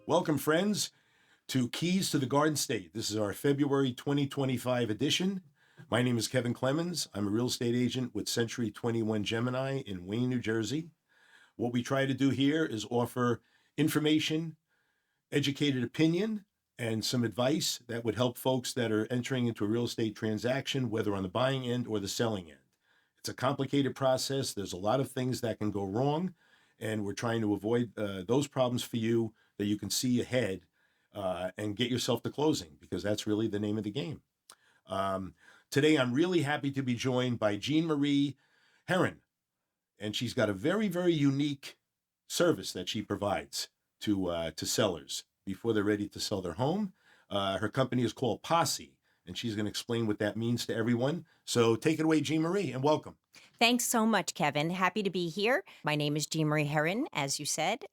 Welcome, friends, to Keys to the Garden State. This is our February 2025 edition. My name is Kevin Clemens. I'm a real estate agent with Century 21 Gemini in Wayne, New Jersey. What we try to do here is offer information, educated opinion, and some advice that would help folks that are entering into a real estate transaction, whether on the buying end or the selling end. It's a complicated process. There's a lot of things that can go wrong, and we're trying to avoid those problems for you that you can see ahead and get yourself to closing, because that's really the name of the game. Today, I'm really happy to be joined by Jean Marie Herron, and she's got a very, very unique service that she provides to sellers before they're ready to sell their home. Her company is called Posse, and she's going to explain what that means to everyone. So take it away, Jean Marie, and welcome. Thanks so much, Kevin. Happy to be here. My name is Jean Marie Herron, as you said.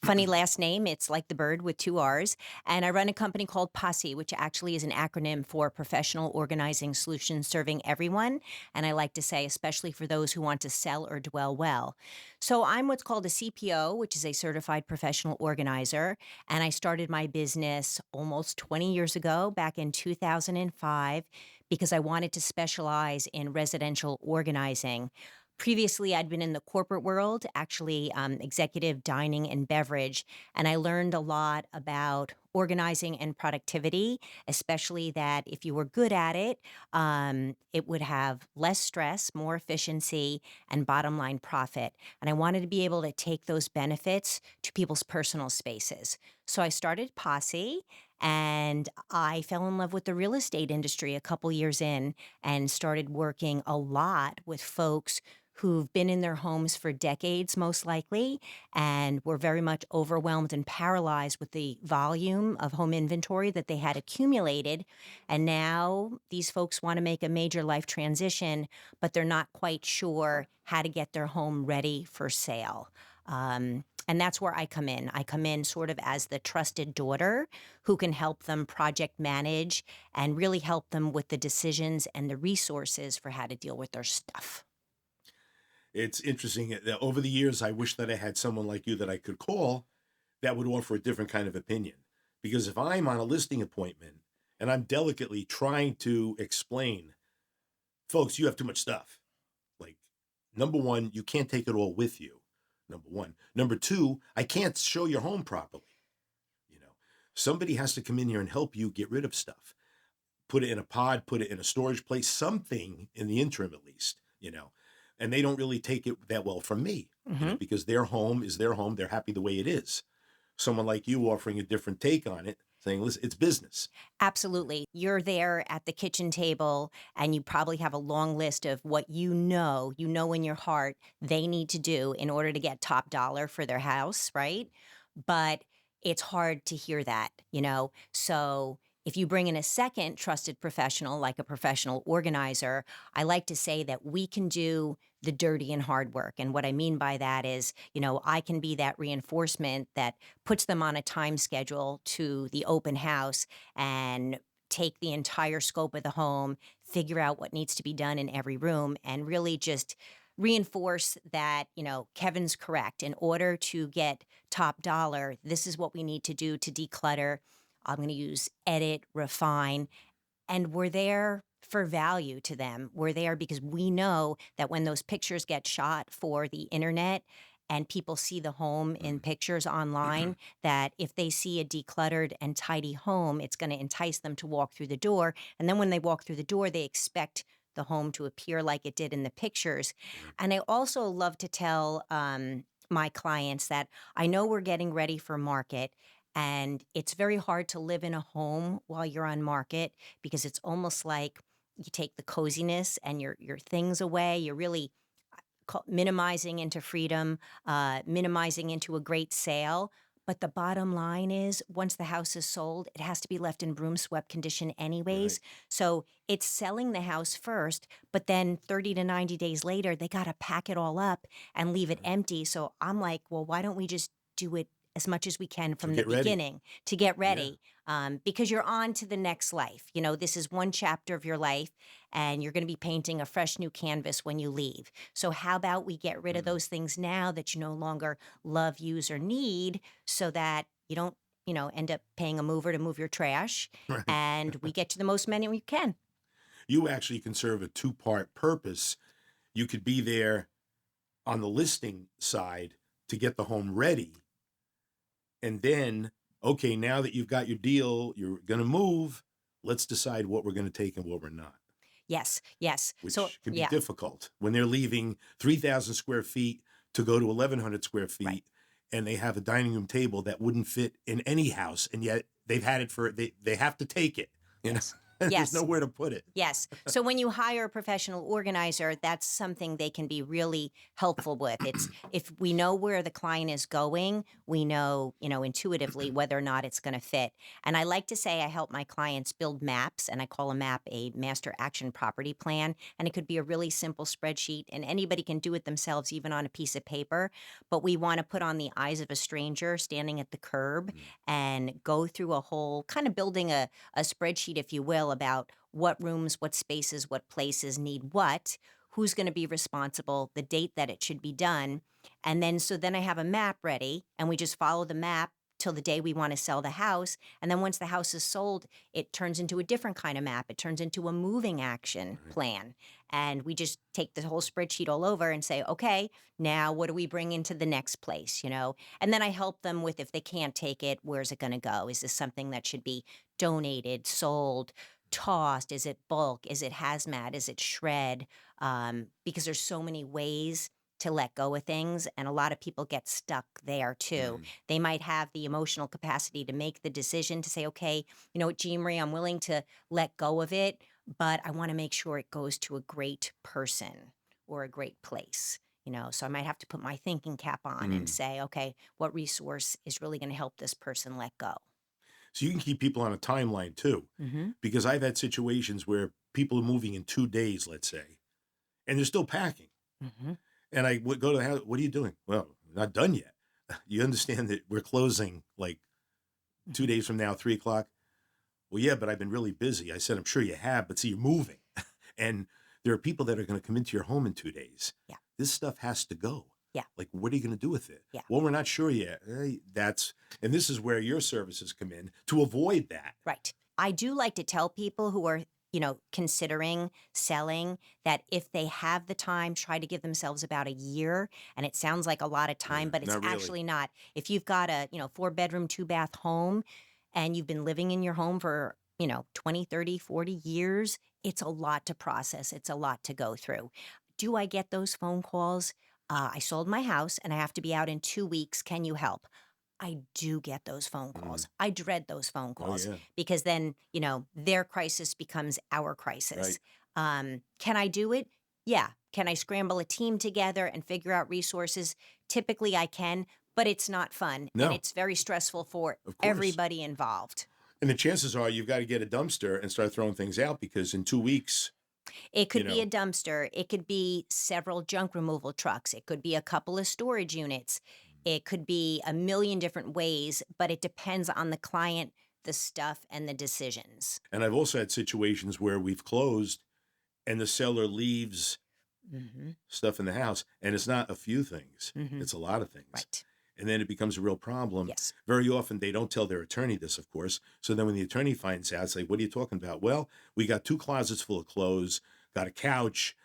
Funny last name. It's like the bird with two R's. And I run a company called Posse, which actually is an acronym for Professional Organizing Solutions Serving Everyone. And I like to say, especially for those who want to sell or dwell well. So I'm what's called a CPO, which is a Certified Professional Organizer. And I started my business almost 20 years ago, back in 2005, because I wanted to specialize in residential organizing. Previously, I'd been in the corporate world, actually executive dining and beverage, and I learned a lot about organizing and productivity, especially that if you were good at it would have less stress, more efficiency, and bottom line profit. And I wanted to be able to take those benefits to people's personal spaces. So I started Posse, and I fell in love with the real estate industry a couple years in and started working a lot with folks who've been in their homes for decades, most likely, and were very much overwhelmed and paralyzed with the volume of home inventory that they had accumulated. And now these folks want to make a major life transition, but they're not quite sure how to get their home ready for sale. And that's where I come in. I come in sort of as the trusted daughter who can help them project manage and really help them with the decisions and the resources for how to deal with their stuff. It's interesting that over the years, I wish that I had someone like you that I could call that would offer a different kind of opinion. Because if I'm on a listing appointment and I'm delicately trying to explain, folks, you have too much stuff. Like, number one, you can't take it all with you. Number one. Number two, I can't show your home properly. Somebody has to come in here and help you get rid of stuff. Put it in a pod, put it in a storage place, something in the interim at least, And they don't really take it that well from me, because their home is their home. They're happy the way it is. Someone like you offering a different take on it, saying, listen, it's business. Absolutely. You're there at the kitchen table and you probably have a long list of what you know in your heart they need to do in order to get top dollar for their house, right? But it's hard to hear that. So if you bring in a second trusted professional, like a professional organizer, I like to say that we can do the dirty and hard work. And what I mean by that is, I can be that reinforcement that puts them on a time schedule to the open house and take the entire scope of the home, figure out what needs to be done in every room, and really just reinforce that, Kevin's correct. In order to get top dollar, this is what we need to do to declutter. I'm going to use edit, refine, and we're there for value to them. We're there because we know that when those pictures get shot for the internet and people see the home in pictures online, that if they see a decluttered and tidy home, it's going to entice them to walk through the door. And then when they walk through the door, they expect the home to appear like it did in the pictures. And I also love to tell my clients that I know we're getting ready for market, and it's very hard to live in a home while you're on market because it's almost like you take the coziness and your things away. You're really minimizing into freedom, minimizing into a great sale. But the bottom line is, once the house is sold, it has to be left in broom swept condition anyways. Right. So it's selling the house first, but then 30 to 90 days later, they got to pack it all up and leave it empty. So I'm like, well, why don't we just do it as much as we can from the get ready. beginning to get ready, because you're on to the next life. This is one chapter of your life, and you're going to be painting a fresh new canvas when you leave. So how about we get rid of those things now that you no longer love, use, or need, so that you don't end up paying a mover to move your trash, Right. and we get you the most money we can. You actually can serve a two-part purpose. You could be there on the listing side to get the home ready. And then, okay, now that you've got your deal, you're going to move, let's decide what we're going to take and what we're not, Yes, yes. So which can be yeah, difficult when they're leaving 3,000 square feet to go to 1,100 square feet. Right. And they have a dining room table that wouldn't fit in any house. And yet they've had it they have to take it, yes, and yes. there's nowhere to put it. Yes. So when you hire a professional organizer, that's something they can be really helpful with. It's if we know where the client is going, we know, intuitively whether or not it's going to fit. And I like to say I help my clients build maps, and I call a map a master action property plan. And it could be a really simple spreadsheet, and anybody can do it themselves, even on a piece of paper. But we want to put on the eyes of a stranger standing at the curb and go through a whole kind of building a spreadsheet, if you will, about what rooms, what spaces, what places need what, who's going to be responsible, the date that it should be done. And then I have a map ready, and we just follow the map till the day we want to sell the house. And then once the house is sold, it turns into a different kind of map. It turns into a moving action plan. And we just take the whole spreadsheet all over and say, okay, now what do we bring into the next place, And then I help them with, if they can't take it, where's it going to go? Is this something that should be donated, sold, tossed? Is it bulk? Is it hazmat? Is it shred? Because there's so many ways to let go of things, and a lot of people get stuck there too. They might have the emotional capacity to make the decision to say, okay, you know what, Jean Marie, I'm willing to let go of it, but I want to make sure it goes to a great person or a great place. So I might have to put my thinking cap on and say, okay, what resource is really going to help this person let go? So you can keep people on a timeline too, because I've had situations where people are moving in 2 days, let's say, and they're still packing. And I would go to the house. What are you doing? Well, not done yet. You understand that we're closing like 2 days from now, 3 o'clock. Well, yeah, but I've been really busy. I said, I'm sure you have, but see, you're moving. And there are people that are going to come into your home in 2 days. Yeah. This stuff has to go. Yeah. Like, what are you going to do with it? Yeah. Well, we're not sure yet. And this is where your services come in to avoid that. Right. I do like to tell people who are, considering selling, that if they have the time, try to give themselves about a year. And it sounds like a lot of time, but it's not really. actually not. If you've got a, 4-bedroom, 2-bath home, and you've been living in your home for, 20, 30, 40 years, it's a lot to process. It's a lot to go through. Do I get those phone calls? I sold my house and I have to be out in 2 weeks. Can you help? I do get those phone calls. I dread those phone calls yeah. because then, their crisis becomes our crisis. Can I do it? Yeah. Can I scramble a team together and figure out resources? Typically I can, but it's not fun. No. And it's very stressful for Of course. everybody involved. And the chances are you've got to get a dumpster and start throwing things out, because in 2 weeks, It could be a dumpster. It could be several junk removal trucks. It could be a couple of storage units. It could be a million different ways, but it depends on the client, the stuff, and the decisions. and I've also had situations where we've closed and the seller leaves stuff in the house, and it's not a few things. It's a lot of things. Right. And then it becomes a real problem. Yes. Very often they don't tell their attorney this, of course. So then when the attorney finds out, it's like, what are you talking about? Well, we got 2 closets full of clothes, got a couch,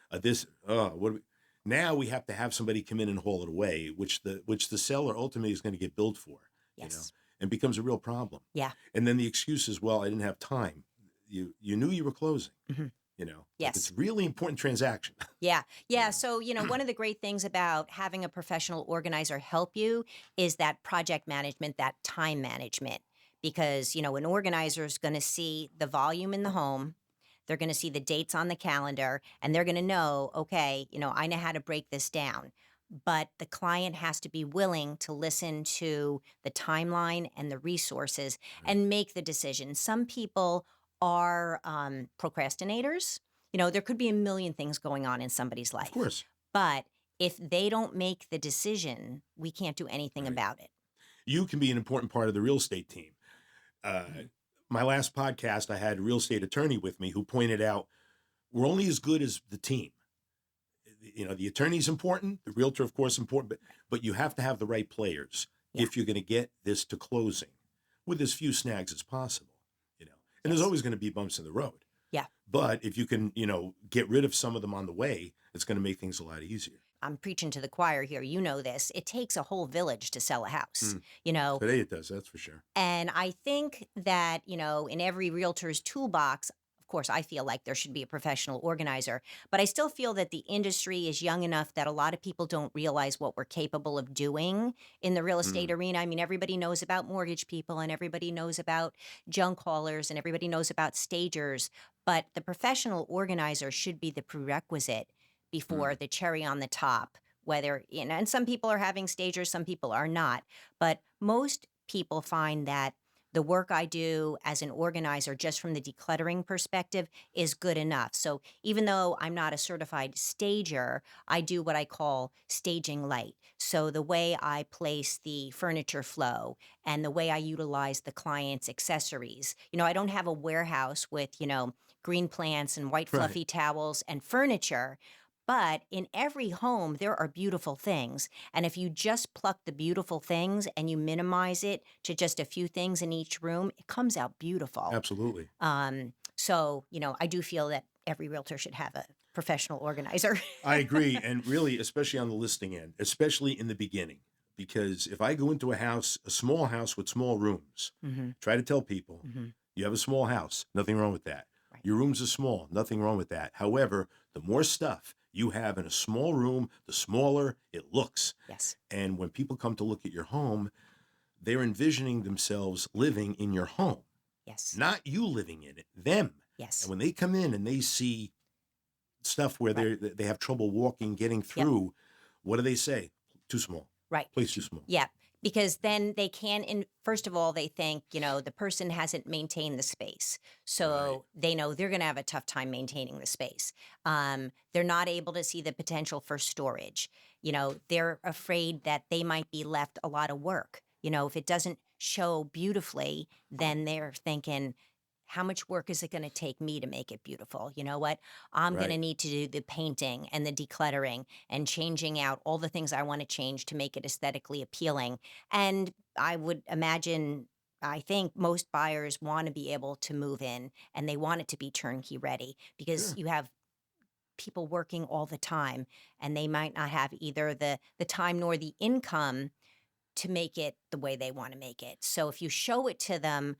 now we have to have somebody come in and haul it away, which the seller ultimately is going to get billed for. Yes. And becomes a real problem. Yeah. And then the excuse is, well, I didn't have time. You knew you were closing. Yes. It's a really important transaction. Yeah. Yeah. So, one of the great things about having a professional organizer help you is that project management, that time management. Because, an organizer is going to see the volume in the home. They're going to see the dates on the calendar, and they're going to know, okay, I know how to break this down. But the client has to be willing to listen to the timeline and the resources and make the decision. Some people are procrastinators. There could be a million things going on in somebody's life. Of course. But if they don't make the decision, we can't do anything about it. You can be an important part of the real estate team. My last podcast, I had a real estate attorney with me who pointed out we're only as good as the team. The attorney's important, the realtor, of course, important, but you have to have the right players if you're going to get this to closing. with as few snags as possible, you know. And there's Yes. always going to be bumps in the road. Yeah. But if you can, get rid of some of them on the way, it's going to make things a lot easier. I'm preaching to the choir here. You know this. It takes a whole village to sell a house, Mm. you know. Today it does, that's for sure. And I think that, in every realtor's toolbox, of course, I feel like there should be a professional organizer, but I still feel that the industry is young enough that a lot of people don't realize what we're capable of doing in the real estate Mm. arena. I mean, everybody knows about mortgage people and everybody knows about junk haulers and everybody knows about stagers, but the professional organizer should be the prerequisite before Mm. the cherry on the top. Whether, and some people are having stagers, some people are not, but most people find that the work I do as an organizer, just from the decluttering perspective, is good enough. So even though I'm not a certified stager, I do what I call staging light. So the way I place the furniture flow and the way I utilize the client's accessories. I don't have a warehouse with, green plants and white Right. fluffy towels and furniture. But in every home, there are beautiful things. And if you just pluck the beautiful things and you minimize it to just a few things in each room, it comes out beautiful. Absolutely. So, I do feel that every realtor should have a professional organizer. I agree. And really, especially on the listing end, especially in the beginning, because if I go into a small house with small rooms, hmm try to tell people, hmm you have a small house, nothing wrong with that. Right. Your rooms are small, nothing wrong with that. However, the more stuff you have in a small room, the smaller it looks. Yes. And when people come to look at your home, they're envisioning themselves living in your home, Yes. not you living in it, them. Yes. And when they come in and they see stuff where Right. they have trouble walking, getting through, what do they say? Too small. Right. Place too small. Yeah. Because then they can, first of all, they think, the person hasn't maintained the space. So they know they're going to have a tough time maintaining the space. They're not able to see the potential for storage. They're afraid that they might be left a lot of work. If it doesn't show beautifully, then they're thinking, how much work is it going to take me to make it beautiful? You know what? I'm going to Right. need to do the painting and the decluttering and changing out all the things I want to change to make it aesthetically appealing. And I would imagine, I think most buyers want to be able to move in and they want it to be turnkey ready because Sure. you have people working all the time and they might not have either the time nor the income to make it the way they want to make it. So if you show it to them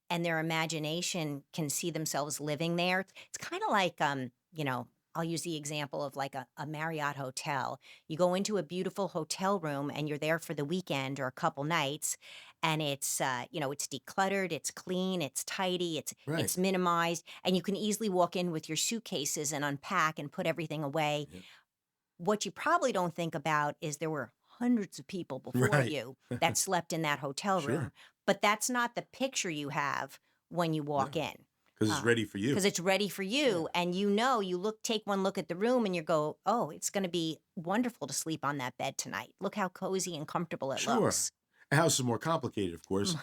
and their imagination can see themselves living there. It's kind of like, I'll use the example of like a Marriott hotel. You go into a beautiful hotel room and you're there for the weekend or a couple nights, and it's decluttered, it's clean, it's tidy, it's Right. it's minimized, and you can easily walk in with your suitcases and unpack and put everything away. Yep. What you probably don't think about is there were hundreds of people before Right. you that slept in that hotel room. Sure. But that's not the picture you have when you walk No. in. Because it's ready for you. Because it's ready for you. And take one look at the room and you go, oh, it's going to be wonderful to sleep on that bed tonight. Look how cozy and comfortable it Sure. looks. A house is more complicated, of course.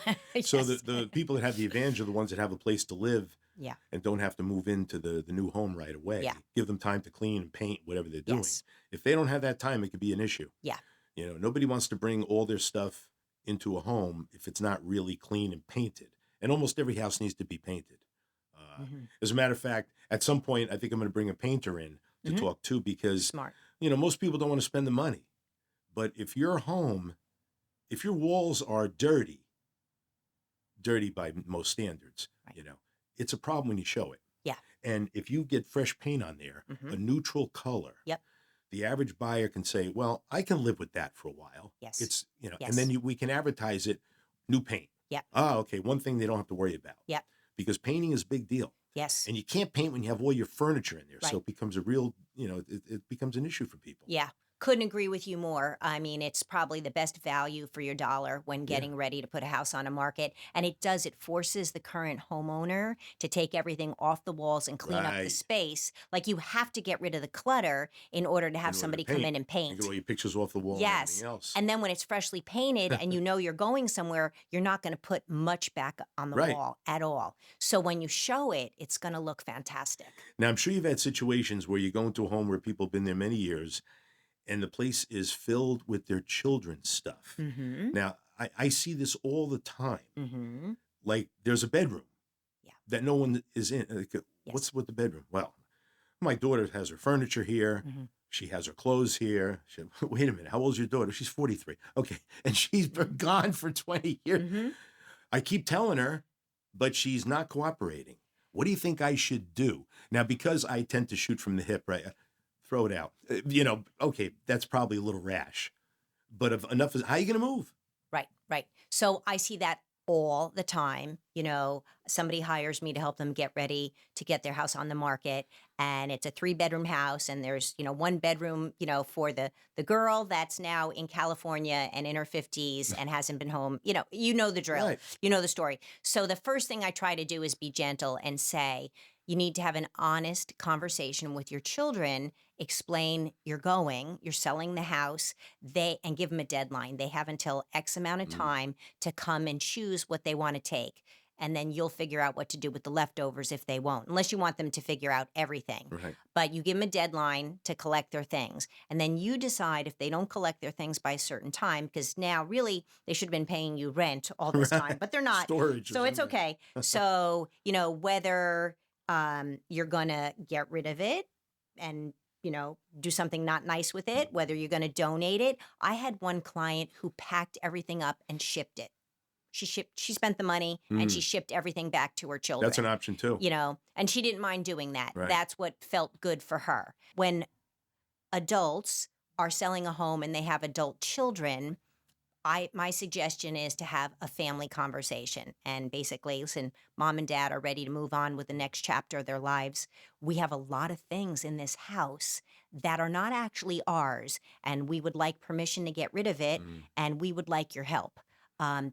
So Yes. the people that have the advantage are the ones that have a place to live Yeah. and don't have to move into the new home right away. Yeah. Give them time to clean and paint, whatever they're doing. Yes. If they don't have that time, it could be an issue. Yeah. Nobody wants to bring all their stuff into a home if it's not really clean and painted. And almost every house needs to be painted. Mhm. As a matter of fact, at some point, I think I'm going to bring a painter in to Mhm. talk to because, Smart. most people don't want to spend the money. But if your walls are dirty by most standards, Right. it's a problem when you show it. Yeah. And if you get fresh paint on there, Mhm. a neutral color, Yep. the average buyer can say, well, I can live with that for a while. Yes. It's, and Yes. then we can advertise it, new paint. Yep. Okay. One thing they don't have to worry about. Yep. Because painting is a big deal. Yes. And you can't paint when you have all your furniture in there. So Right. it becomes a real, it becomes an issue for people. Yeah. Couldn't agree with you more. I mean, it's probably the best value for your dollar when getting ready to put a house on a market. And it forces the current homeowner to take everything off the walls and clean up the Right. space. Like you have to get rid of the clutter in order to have In order to somebody come in and You paint. get all your pictures off the wall and Yes. everything else. And then when it's freshly painted and you're going somewhere, you're not going to put much back on the Right. wall at all. So when you show it, it's going to look fantastic. Now, I'm sure you've had situations where you go into a home where people have been there many years and the place is filled with their children's stuff. Mm-hmm. Now, I see this all the time. Mm-hmm. Like there's a bedroom Yeah. that no one is in. Like, Yes. what's with the bedroom? Well, my daughter has her furniture here. Mm-hmm. She has her clothes here. Wait a minute. How old's your daughter? She's 43. Okay. And she's been gone for 20 years. Mm-hmm. I keep telling her, but she's not cooperating. What do you think I should do? Now, because I tend to shoot from the hip, right? Throw it out. Okay, that's probably a little rash. But if enough is, how are you going to move? Right, right. So I see that all the time. Somebody hires me to help them get ready to get their house on the market, and it's a 3-bedroom house, and there's, one bedroom, for the girl that's now in California and in her 50s and hasn't been home. You know the drill. Right. You know the story. So the first thing I try to do is be gentle and say, you need to have an honest conversation with your children, explain you're selling the house, and give them a deadline. They have until X amount of time to come and choose what they want to take. And then you'll figure out what to do with the leftovers if they won't, unless you want them to figure out everything. Right. But you give them a deadline to collect their things. And then you decide if they don't collect their things by a certain time, because now really they should have been paying you rent all this time, but they're not. Storage. So it's okay. So, whether you're going to get rid of it and do something not nice with it, whether you're going to donate it. I had one client who packed everything up and shipped it. She spent the money and she shipped everything back to her children. That's an option too. And she didn't mind doing that. Right. That's what felt good for her. When adults are selling a home and they have adult children, my suggestion is to have a family conversation and basically, listen, mom and dad are ready to move on with the next chapter of their lives. We have a lot of things in this house that are not actually ours, and we would like permission to get rid of it, and we would like your help.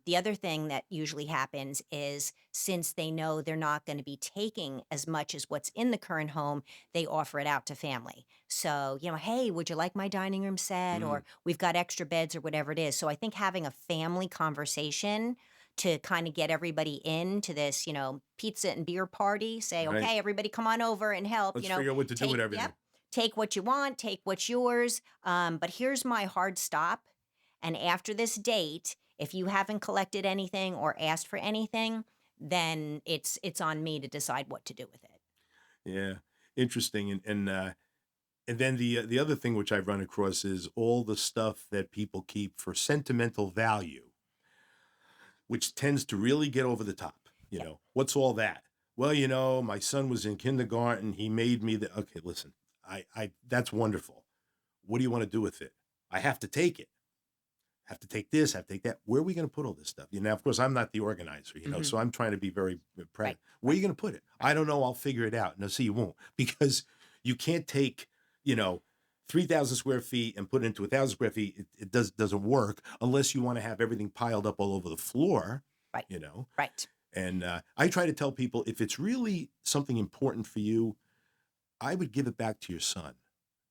The other thing that usually happens is, since they know they're not going to be taking as much as what's in the current home, they offer it out to family. So, hey, would you like my dining room set? Or we've got extra beds or whatever it is. So I think having a family conversation to kind of get everybody into this, pizza and beer party, say, Right. okay, everybody come on over and help. Let's figure out what to do with everything. Yep, take what you want, take what's yours. But here's my hard stop. And after this date, if you haven't collected anything or asked for anything, then it's on me to decide what to do with it. Yeah, interesting. And then the other thing which I've run across is all the stuff that people keep for sentimental value, which tends to really get over the top. What's all that? Well, my son was in kindergarten. He made me the. Okay, listen, I that's wonderful. What do you want to do with it? I have to take it. Have to take this, have to take that. Where are we going to put all this stuff? Of course, I'm not the organizer, so I'm trying to be very proud. Right. Where are you going to put it? I don't know. I'll figure it out. No, see, you won't, because you can't take, 3,000 square feet and put it into 1,000 square feet. It doesn't work unless you want to have everything piled up all over the floor. Right. Right. And I try to tell people, if it's really something important for you, I would give it back to your son.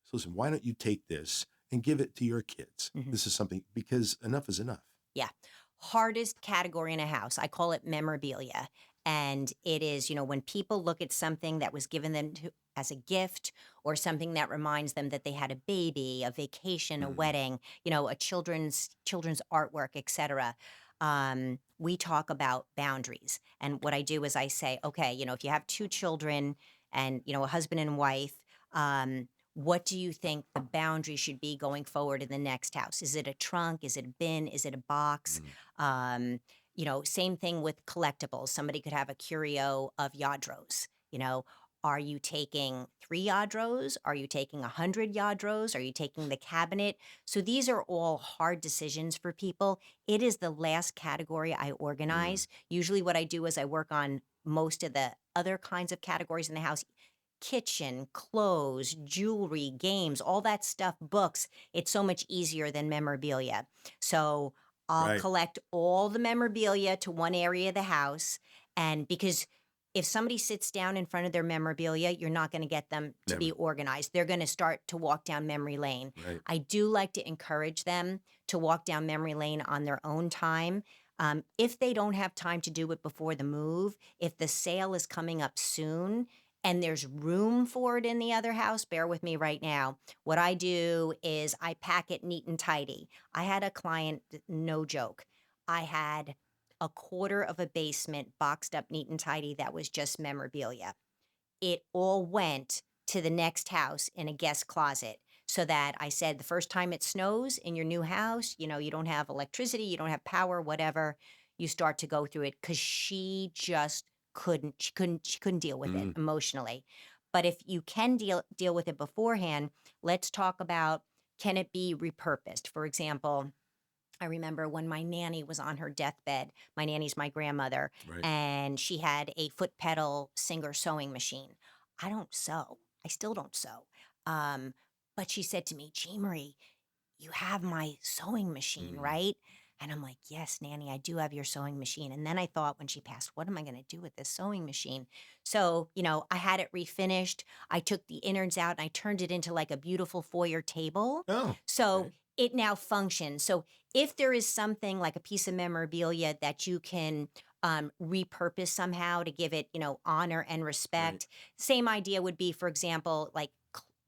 So listen, why don't you take this and give it to your kids? This is something, because enough is enough. Yeah. Hardest category in a house. I call it memorabilia. And it is, when people look at something that was given them as a gift, or something that reminds them that they had a baby, a vacation, a wedding, a children's artwork, etc. We talk about boundaries. And what I do is I say, okay, if you have 2 children and, a husband and wife, what do you think the boundary should be going forward in the next house? Is it a trunk? Is it a bin? Is it a box? Same thing with collectibles. Somebody could have a curio of Yadros. Are you taking 3 Yadros? Are you taking 100 Yadros? Are you taking the cabinet? So these are all hard decisions for people. It is the last category I organize. Usually what I do is I work on most of the other kinds of categories in the house. Kitchen, clothes, jewelry, games, all that stuff, books. It's so much easier than memorabilia. So I'll collect all the memorabilia to one area of the house. And because if somebody sits down in front of their memorabilia, you're not going to get them to be organized. They're going to start to walk down memory lane. Right. I do like to encourage them to walk down memory lane on their own time. If they don't have time to do it before the move, if the sale is coming up soon, and there's room for it in the other house, bear with me right now. What I do is I pack it neat and tidy. I had a client, no joke. I had a quarter of a basement boxed up neat and tidy that was just memorabilia. It all went to the next house in a guest closet. So that I said, the first time it snows in your new house, you don't have electricity, you don't have power, whatever, you start to go through it because she just she couldn't deal with it Mm, emotionally. But if you can deal with it beforehand, let's talk about, can it be repurposed? For example, I remember when my nanny was on her deathbed. My nanny's my grandmother, right. and she had a foot pedal Singer sewing machine. I don't sew. I still don't sew. Um, but she said to me, Jean Marie, you have my sewing machine, Mm, right? And I'm like, yes, Nanny, I do have your sewing machine. And then I thought when she passed, what am I going to do with this sewing machine? So, I had it refinished. I took the innards out and I turned it into like a beautiful foyer table. oh, So okay. it now functions. So if there is something like a piece of memorabilia that you can repurpose somehow to give it, honor and Right. respect, same idea would be, for example, like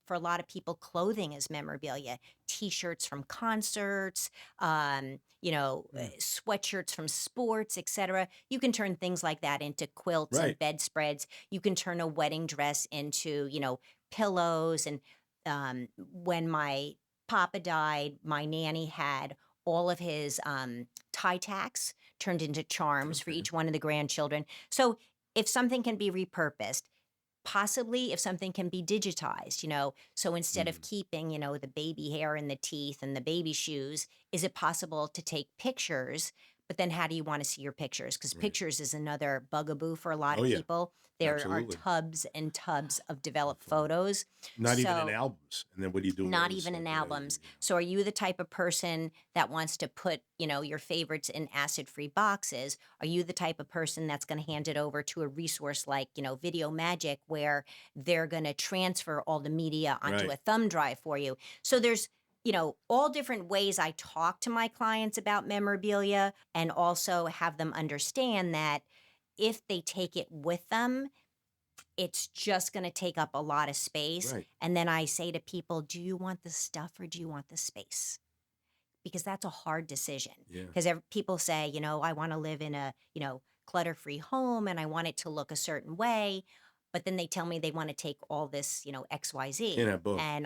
for a lot of people, clothing is memorabilia. T-shirts from concerts, Mm, sweatshirts from sports, etc. You can turn things like that into quilts and right. bedspreads. You can turn a wedding dress into, pillows. And when my papa died, my nanny had all of his tie tacks turned into charms for Okay. each one of the grandchildren. So if something can be repurposed, possibly if something can be digitized, so instead of Mm, keeping, the baby hair and the teeth and the baby shoes, is it possible to take pictures? But then how do you want to see your pictures? Because right. pictures is another bugaboo for a lot Oh, of yeah. people. There are Absolutely. tubs and tubs of Of, developed photos. not even in So albums. And then what do you do with all not this even stuff? in Yeah. albums. So are you the type of person that wants to put, your favorites in acid-free boxes? Are you the type of person that's going to hand it over to a resource like, Video Magic, where they're going to transfer all the media onto Right. a thumb drive for you? So there's, all different ways I talk to my clients about memorabilia, and also have them understand that if they take it with them, it's just going to take up a lot of space. Right. And then I say to people, do you want the stuff or do you want the space? Because that's a hard decision. Yeah. Because people say, I want to live in a, clutter free home and I want it to look a certain way. But then they tell me they want to take all this, Can't XYZ. have both. And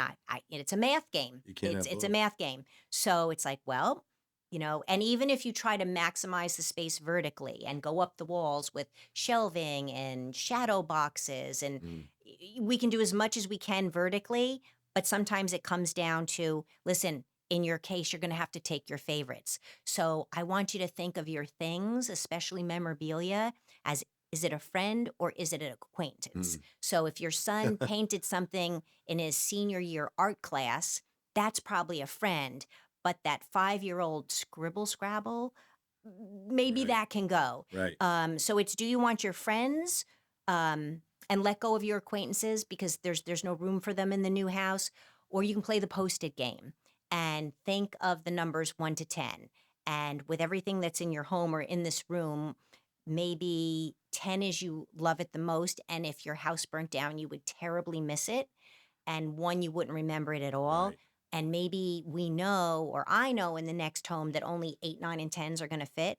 it's a math game. You can't It's have it's a both. math game. So it's like, well, and even if you try to maximize the space vertically and go up the walls with shelving and shadow boxes, and Mm, we can do as much as we can vertically, but sometimes it comes down to, listen, in your case, you're going to have to take your favorites. So I want you to think of your things, especially memorabilia, as, is it a friend or is it an acquaintance? mm. So if your son painted something in his senior year art class, that's probably a friend. But that 5-year-old scribble scrabble, maybe Right. that can go. Right. So it's, do you want your friends, and let go of your acquaintances because there's no room for them in the new house, or you can play the post-it game and think of the numbers 1 to 10. And with everything that's in your home or in this room, maybe 10 is you love it the most, and if your house burnt down, you would terribly miss it, and 1, you wouldn't remember it at all. Right. And maybe we know, or I know in the next home, that only 8, 9, and 10s are going to fit.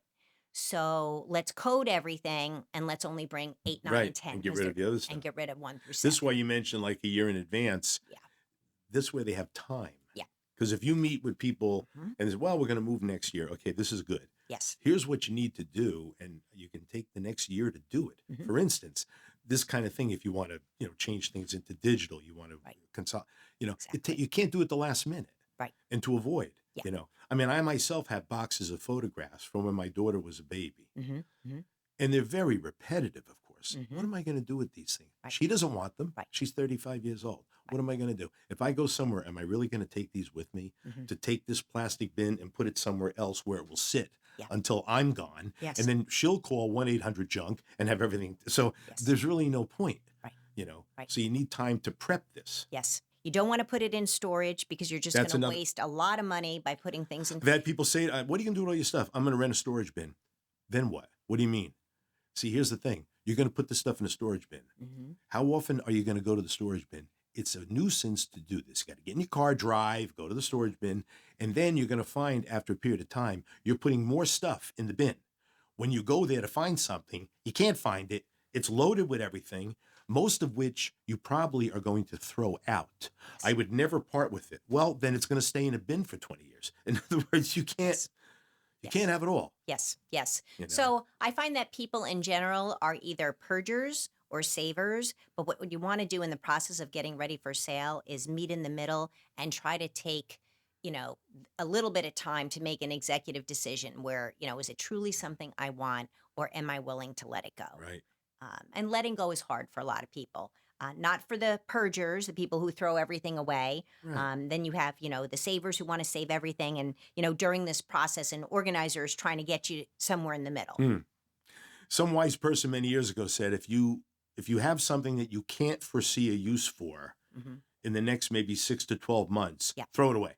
So let's code everything and let's only bring 8, 9, and Right. 10 And get because rid they're, of the other and stuff. get rid of 1 through This is 7. why you mentioned like a year in advance. Yeah. This way they have time. Yeah. Because if you meet with people Mhm. and say, well, we're going to move next year. Okay, this is good. Yes. Here's what you need to do. And you can take the next year to do it. Mhm. For instance, this kind of thing, if you want to, change things into digital, you want to Right. consult, Exactly. you can't do it the last minute. Right. And to avoid, Yeah. I mean, I myself have boxes of photographs from when my daughter was a baby. Mm-hmm. Mm-hmm. And they're very repetitive, of course. Mm-hmm. What am I going to do with these things? Right. She doesn't want them. Right. She's 35 years old. What Right. am I going to do? If I go somewhere, am I really going to take these with me? Mm-hmm. To take this plastic bin and put it somewhere else where it will sit Yeah. until I'm gone? Yes. And then she'll call 1-800-JUNK and have everything. So Yes. there's really no point. Right. Right. So you need time to prep this. Yes. You don't want to put it in storage because you're just going That's to another. waste a lot of money by putting things in. I've had people say, what are you going to do with all your stuff? I'm going to rent a storage bin. Then what? What do you mean? See, here's the thing. You're going to put this stuff in a storage bin. Mm-hmm. How often are you going to go to the storage bin? it's a nuisance to do this. You got to get in your car, drive, go to the storage bin, and then you're going to find after a period of time, you're putting more stuff in the bin. When you go there to find something, you can't find it. It's loaded with everything, most of which you probably are going to throw out. I would never part with it. Well, then it's going to stay in a bin for 20 years. In other words, you can't have it all. Yes, yes. You know? So I find that people in general are either purgers or savers, but what you want to do in the process of getting ready for sale is meet in the middle and try to take, a little bit of time to make an executive decision where, is it truly something I want, or am I willing to let it go? Right. And letting go is hard for a lot of people. Not for the purgers, the people who throw everything away. Right. Then you have, the savers who want to save everything. And, during this process, an organizer is trying to get you somewhere in the middle. Some wise person many years ago said, if you have something that you can't foresee a use for in the next maybe 6 to 12 months, throw it away,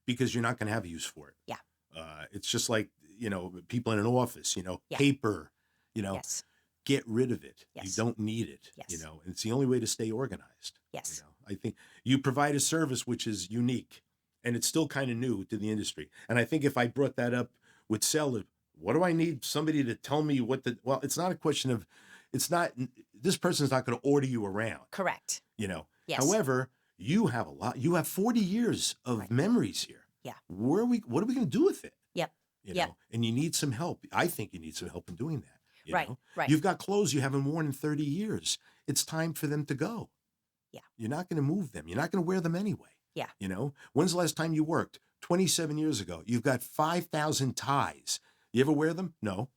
because you're not going to have a use for it. Yeah. It's just like, people in an office, paper, Yes. get rid of it. Yes. You don't need it, Yes. and it's the only way to stay organized. Yes. I think you provide a service which is unique, and it's still kind of new to the industry. And I think if I brought that up with seller, what do I need somebody to tell me well, it's not a question of, this person's not going to order you around. Correct. Yes. However, you have 40 years of memories here. Yeah. What are we going to do with it? Yep. And you need some help. I think you need some help in doing that. Right. You've got clothes you haven't worn in 30 years. It's time for them to go. Yeah. You're not going to move them. You're not going to wear them anyway. Yeah. When's the last time you worked? 27 years ago. You've got 5,000 ties. You ever wear them? No.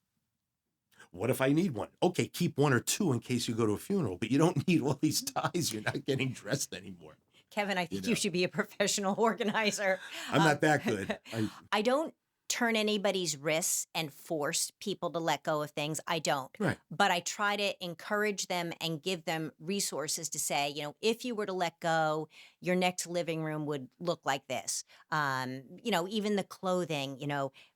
What if I need one? Okay, keep one or two in case you go to a funeral, but you don't need all these ties. You're not getting dressed anymore. Kevin, I think you should be a professional organizer. I'm not that good. I don't turn anybody's wrists and force people to let go of things. I don't. Right. But I try to encourage them and give them resources to say, if you were to let go, your next living room would look like this. Even the clothing,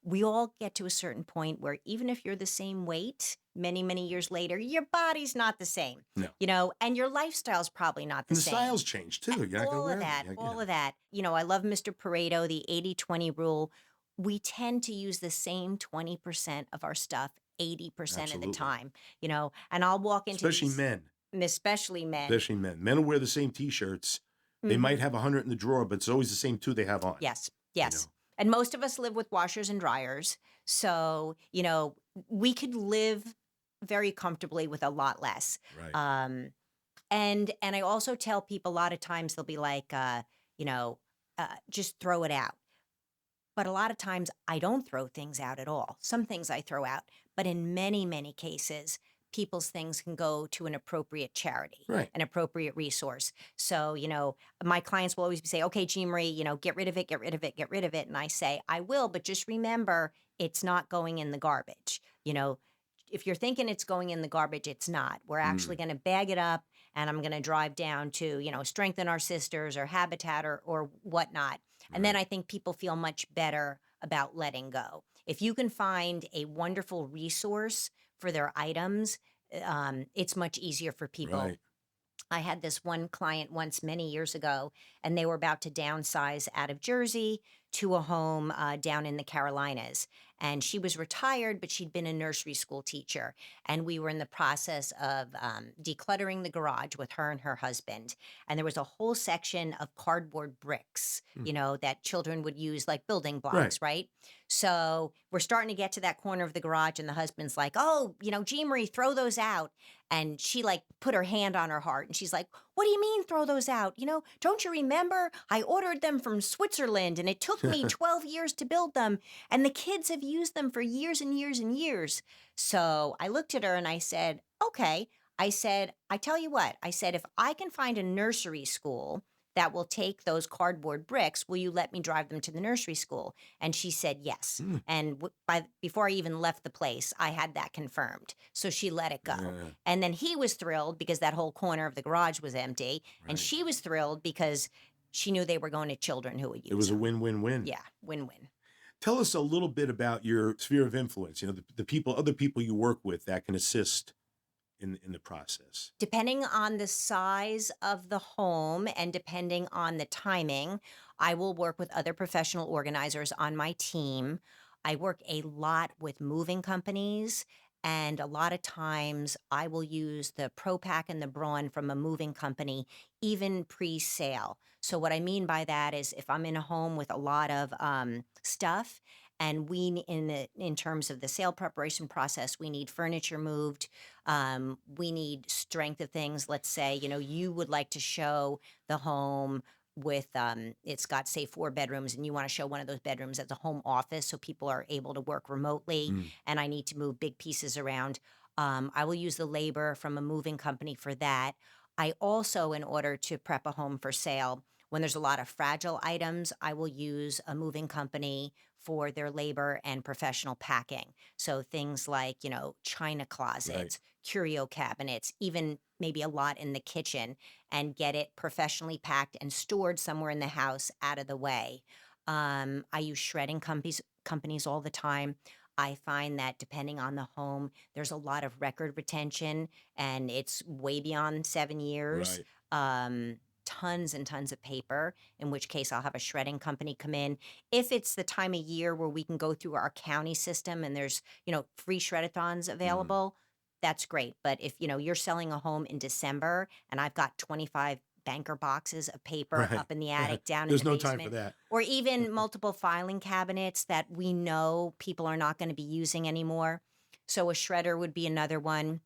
we all get to a certain point where even if you're the same weight, many, many years later, your body's not the same. No. And your lifestyle's probably not the And the same. styles change too. You're not All gonna of wear that, them. all of that. I love Mr. Pareto, the 80-20 rule. We tend to use the same 20% of our stuff 80% of the time, and I'll walk into Especially men. Especially men. Especially men. Men will wear the same T-shirts. They might have 100 in the drawer, but it's always the same two they have on. Yes. And most of us live with washers and dryers. So, we could live very comfortably with a lot less. Right. And I also tell people a lot of times they'll be like, just throw it out. But a lot of times I don't throw things out at all. Some things I throw out, but in many, many cases, people's things can go to an appropriate charity, Right. an appropriate resource. So, my clients will always say, okay, Jean Marie, get rid of it, get rid of it, get rid of it. And I say, I will, but just remember, it's not going in the garbage. If you're thinking it's going in the garbage, it's not. We're actually going to bag it up, and I'm going to drive down to, Strengthen Our Sisters or Habitat or whatnot. And then I think people feel much better about letting go. If you can find a wonderful resource for their items, it's much easier for people. Right. I had this one client once many years ago, and they were about to downsize out of Jersey to a home down in the Carolinas. And she was retired, but she'd been a nursery school teacher. And we were in the process of decluttering the garage with her and her husband. And there was a whole section of cardboard bricks, that children would use like building blocks, right? So we're starting to get to that corner of the garage, and the husband's like, oh, Jean Marie, throw those out. And she put her hand on her heart, and she's like, what do you mean throw those out? Don't you remember? I ordered them from Switzerland, and it took me 12 years to build them. And the kids have used them for years and years and years. So I looked at her and I said, okay. I said, I tell you what, I said, if I can find a nursery school that will take those cardboard bricks, will you let me drive them to the nursery school? And she said yes. And before I even left the place, I had that confirmed. So she let it go. And then he was thrilled because that whole corner of the garage was empty. And she was thrilled because she knew they were going to children who would use It was them. a win-win-win. Yeah, win-win. Tell us a little bit about your sphere of influence, the people, other people you work with that can assist in the process? Depending on the size of the home and depending on the timing, I will work with other professional organizers on my team. I work a lot with moving companies, and a lot of times I will use the Pro Pack and the Braun from a moving company, even pre sale. So, what I mean by that is if I'm in a home with a lot of stuff, and in terms of the sale preparation process, we need furniture moved, we need strength of things. Let's say, you would like to show the home with, it's got, say, 4 bedrooms, and you want to show one of those bedrooms as a home office so people are able to work remotely, Mm, and I need to move big pieces around. I will use the labor from a moving company for that. I also, in order to prep a home for sale, when there's a lot of fragile items, I will use a moving company for their labor and professional packing. So things like, china right. closets, curio cabinets, even maybe a lot in the kitchen, and get it professionally packed and stored somewhere in the house out of the way. I use shredding companies all the time. I find that depending on the home, there's a lot of record retention and it's way beyond 7 years. Right. Tons and tons of paper, in which case I'll have a shredding company come in. If it's the time of year where we can go through our county system and there's, free shredathons Mm, available, that's great. But if, you're selling a home in December and I've got 25 banker boxes of paper right. up in the attic, down in There's the no time for basement, that. or even multiple filing cabinets that we know people are not going to be using anymore. So a shredder would be another one.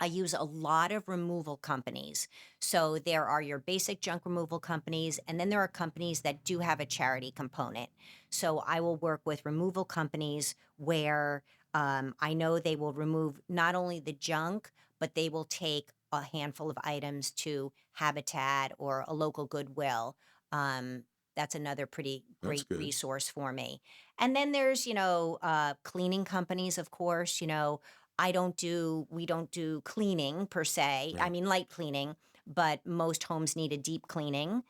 I use a lot of removal companies. So there are your basic junk removal companies, and then there are companies that do have a charity component. So I will work with removal companies where I know they will remove not only the junk, but they will take a handful of items to Habitat or a local Goodwill. That's another pretty That's great good. resource for me. And then there's, cleaning companies, of course. We don't do cleaning per se. I Right. mean, light cleaning, but most homes need a deep cleaning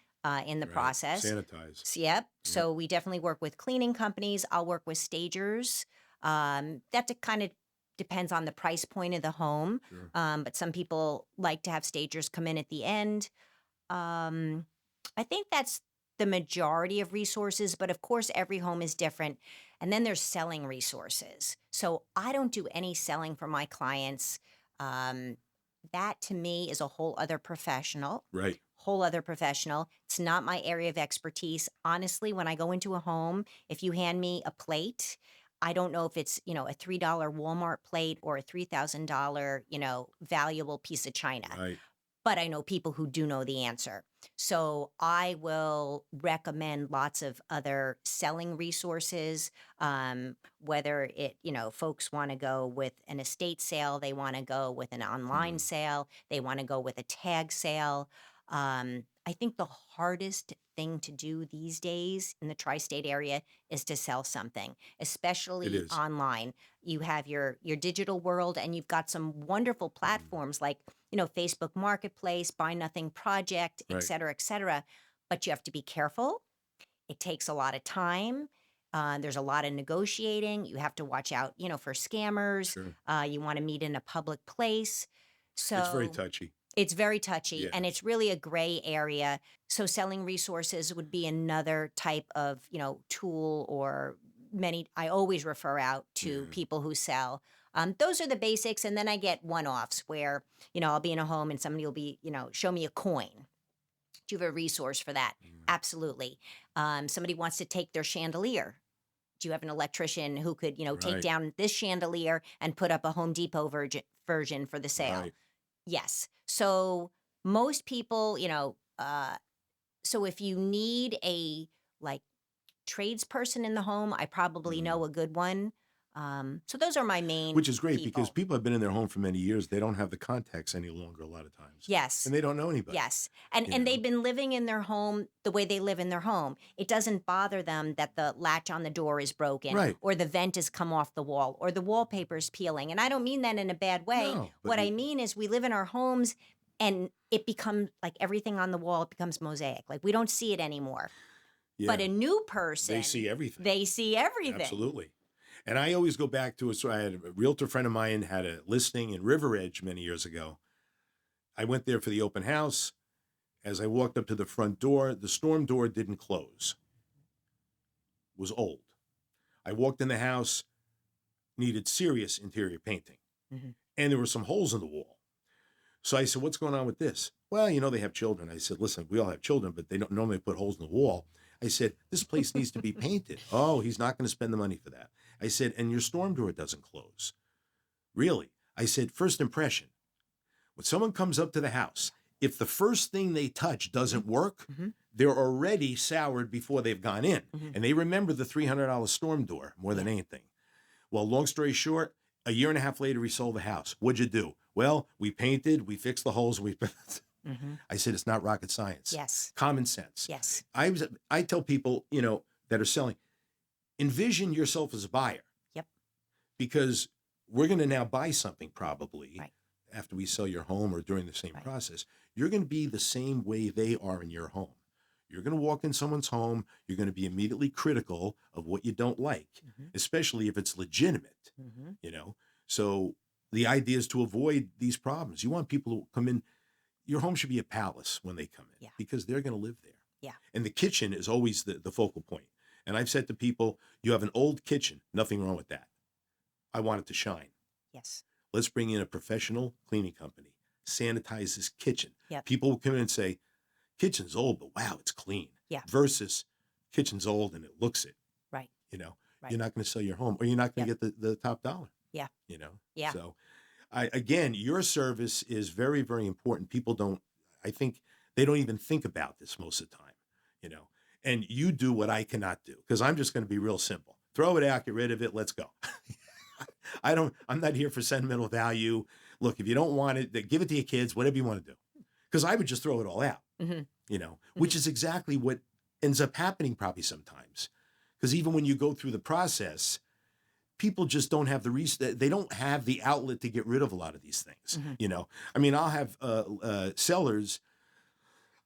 in the Right. process. Sanitize. Yep. Yep. So we definitely work with cleaning companies. I'll work with stagers. Kind of depends on the price point of the home. Sure. But some people like to have stagers come in at the end. Um, I think that's the majority of resources, but of course, every home is different. And then there's selling resources. So I don't do any selling for my clients. Um, that to me is a whole other professional. Right. Whole other professional. It's not my area of expertise. Honestly, when I go into a home, if you hand me a plate, I don't know if it's, a $3 Walmart plate or a $3,000, valuable piece of china, Right. but I know people who do know the answer. So I will recommend lots of other selling resources, whether folks want to go with an estate sale, they want to go with an online Mm, sale, they want to go with a tag sale. I think the hardest thing to do these days in the tri-state area is to sell something, it especially is. online. You have your digital world, and you've got some wonderful Mm, platforms like Facebook Marketplace, Buy Nothing Project, et right. cetera, et cetera. But you have to be careful. It takes a lot of time. There's a lot of negotiating. You have to watch out, for scammers. Sure. You want to meet in a public place. It's very So touchy. it's very touchy and Yes. it's really a gray area. So selling resources would be another type of, tool or many. I always refer out to Yeah. people who sell. Those are the basics. And then I get one offs where, I'll be in a home and somebody will be, show me a coin. Do you have a resource for that? Mm, Absolutely. Somebody wants to take their chandelier. Do you have an electrician who could, take right. down this chandelier and put up a Home Depot version for the sale? Right. Yes. So most people, so if you need a like tradesperson in the home, I probably Mm. know a good one. So those are my main Which is great because people. people have been in their home for many years. They don't have the contacts any longer a lot of times. Yes. And they don't know anybody, Yes. And you and know? they've been living in their home the way they live in their home. It doesn't bother them that the latch on the door is broken Right. or the vent has come off the wall or the wallpaper is peeling. And I don't mean that in a bad way. No, but What I mean is we live in our homes and it becomes like everything on the wall, it becomes mosaic. Like we don't see it anymore. But yeah, a new they see person, everything. they see everything. Absolutely. And I always go back to it. So I had a realtor friend of mine had a listing in River Edge many years ago. I went there for the open house. As I walked up to the front door, the storm door didn't close. It was old. I walked in the house, needed serious interior painting. Mhm. And there were some holes in the wall. So I said, what's going on with this? Well, they have children. I said, listen, we all have children, but they don't normally put holes in the wall. I said, this place needs to be painted. Oh, he's not going to spend the money for that. I said, and your storm door doesn't close. Really? I said, first impression. When someone comes up to the house, if the first thing they touch doesn't work, they're already soured before they've gone in. And they remember the $300 storm door more than anything. Well, long story short, a year and a half later, we sold the house. What'd you do? Well, we painted, we fixed the holes. I said, it's not rocket science. Yes. Common sense. Yes. I tell people, that are selling, envision yourself as a buyer. Yep. Because we're going to now buy something probably Right. after we sell your home or during the same Right. process. You're going to be the same way they are in your home. You're going to walk in someone's home. You're going to be immediately critical of what you don't like, especially if it's legitimate, So the idea is to avoid these problems. You want people to come in. Your home should be a palace when they come in because they're going to live there. Yeah. And the kitchen is always the focal point. And I've said to people, you have an old kitchen, nothing wrong with that. I want it to shine. Yes. Let's bring in a professional cleaning company, sanitize this kitchen. Yep. People will come in and say, kitchen's old, but wow, it's clean. Yeah. Versus kitchen's old and it looks it. Right. You're not going to sell your home or you're not going to get the top dollar. Yeah. Yeah. So again, your service is very, very important. People I think they don't even think about this most of the time, and you do what I cannot do because I'm just going to be real simple. Throw it out, get rid of it. Let's go. I'm not here for sentimental value. Look, if you don't want it, give it to your kids, whatever you want to do. Because I would just throw it all out, which is exactly what ends up happening probably sometimes. Because even when you go through the process, people just don't have they don't have the outlet to get rid of a lot of these things. I mean, I'll have sellers.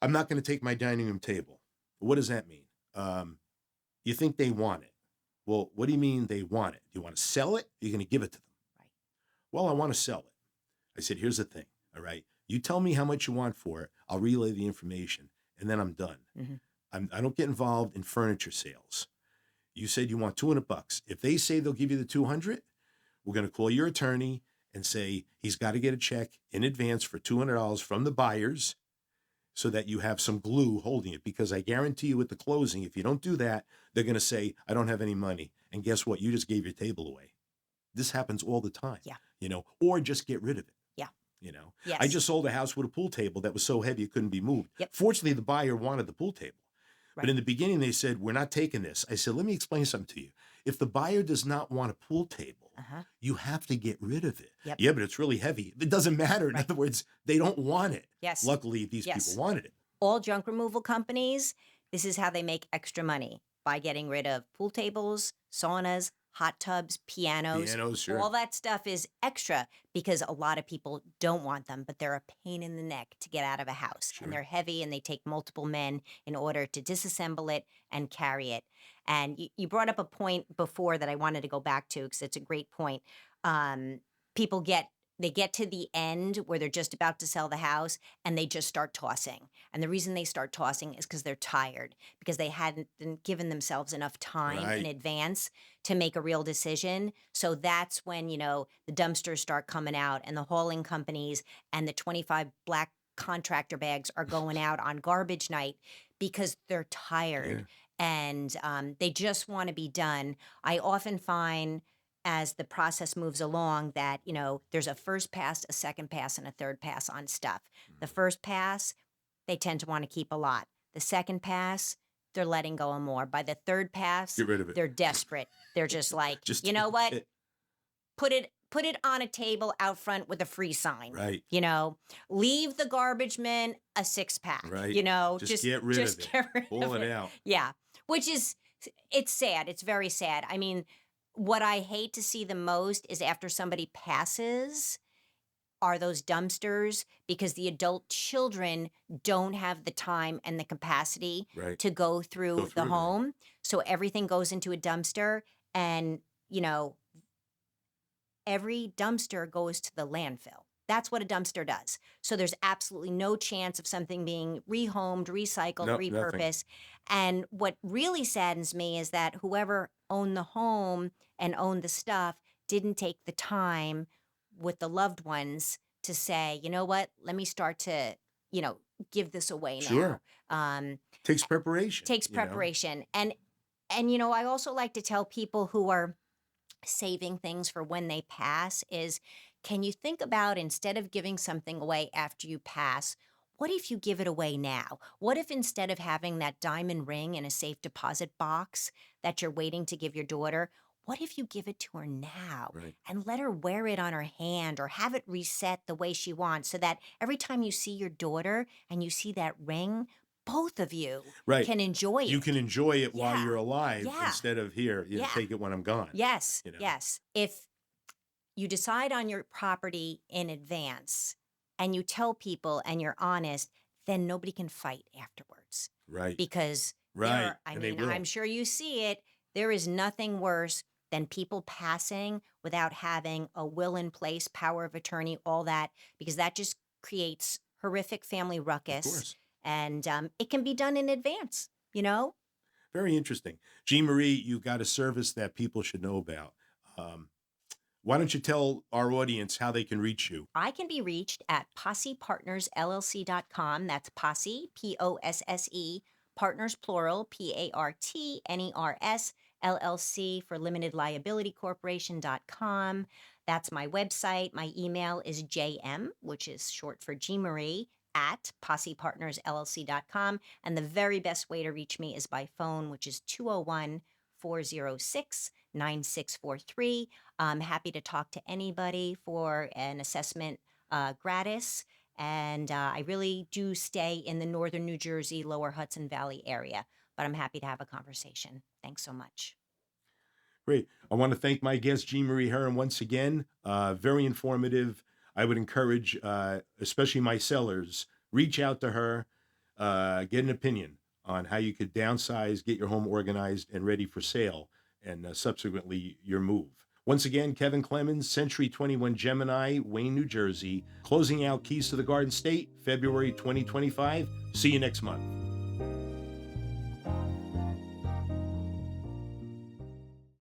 I'm not going to take my dining room table. What does that mean? You think they want it? Well, what do you mean they want it? Do you want to sell it? Or are you going to give it to them? Right. Well, I want to sell it. I said, here's the thing. All right. You tell me how much you want for it. I'll relay the information and then I'm done. I don't get involved in furniture sales. You said you want $200. If they say they'll give you the 200, we're going to call your attorney and say he's got to get a check in advance for $200 from the buyers so that you have some glue holding it. Because I guarantee you at the closing, if you don't do that, they're going to say, I don't have any money. And guess what? You just gave your table away. This happens all the time. Yeah. Or just get rid of it. Yeah. Yes. I just sold a house with a pool table that was so heavy it couldn't be moved. Yep. Fortunately, the buyer wanted the pool table. Right. But in the beginning, they said, we're not taking this. I said, let me explain something to you. If the buyer does not want a pool table, you have to get rid of it. Yep. Yeah, but it's really heavy. It doesn't matter. In other words, they don't want it. Yes. Luckily, these people wanted it. All junk removal companies, this is how they make extra money, by getting rid of pool tables, saunas, hot tubs, pianos. Sure. All that stuff is extra because a lot of people don't want them, but they're a pain in the neck to get out of a house. Sure. And they're heavy and they take multiple men in order to disassemble it and carry it. And you brought up a point before that I wanted to go back to because it's a great point. People get to the end where they're just about to sell the house and they just start tossing. And the reason they start tossing is because they're tired, because they hadn't given themselves enough time in advance to make a real decision. So that's when, the dumpsters start coming out and the hauling companies and the 25 black contractor bags are going out on garbage night because they're tired and they just want to be done. I often find as the process moves along that, there's a first pass, a second pass, and a third pass on stuff. The first pass, they tend to want to keep a lot. The second pass, they're letting go of more. By the third pass, Get rid of it. They're desperate. They're just like, you know what? Put it on a table out front with a free sign. Right. Leave the garbage man a 6-pack. Right. Just get rid of it. Get rid Pull of it out. Yeah. Which is, it's sad. It's very sad. I mean, what I hate to see the most is after somebody passes are those dumpsters because the adult children don't have the time and the capacity to go through the home. So everything goes into a dumpster and, you know, every dumpster goes to the landfill. That's what a dumpster does. So there's absolutely no chance of something being rehomed, recycled, No, nothing. repurposed. And what really saddens me is that whoever owned the home and owned the stuff didn't take the time with the loved ones to say, you know what, let me start to, give this away now. Sure. Um, Takes preparation, takes preparation. And I also like to tell people who are saving things for when they pass is, can you think about, instead of giving something away after you pass, what if you give it away now? What if, instead of having that diamond ring in a safe deposit box that you're waiting to give your daughter, what if you give it to her now Right. and let her wear it on her hand or have it reset the way she wants, so that every time you see your daughter and you see that ring, both of you Right. can enjoy You it. can enjoy it while Yeah. you're alive Yeah. instead of here, Yeah. take it when I'm gone. Yes. You know? Yes. If you decide on your property in advance and you tell people and you're honest, then nobody can fight afterwards. Right. Because Right. I And they mean, will. I'm sure you see it. There is nothing worse than people passing without having a will in place, power of attorney, all that, because that just creates horrific family Of ruckus. course. And it can be done in advance, you know? Very interesting. Jean Marie, you got a service that people should know about. Why don't you tell our audience how they can reach you? I can be reached at possepartnersllc.com. That's Posse, Posse, partners plural, Partners, LLC for limited liability corporation.com. That's my website. My email is JM, which is short for Jean Marie, at possepartnersllc.com. And the very best way to reach me is by phone, which is 201-406-9643. I'm happy to talk to anybody for an assessment gratis. And I really do stay in the northern New Jersey, lower Hudson Valley area, but I'm happy to have a conversation. Thanks so much. Great. I want to thank my guest, Jean Marie Herron, once again. Very informative. I would encourage, especially my sellers, reach out to her, get an opinion on how you could downsize, get your home organized and ready for sale, and subsequently your move. Once again, Kevin Clemens, Century 21 Gemini, Wayne, New Jersey, closing out Keys to the Garden State, February 2025. See you next month.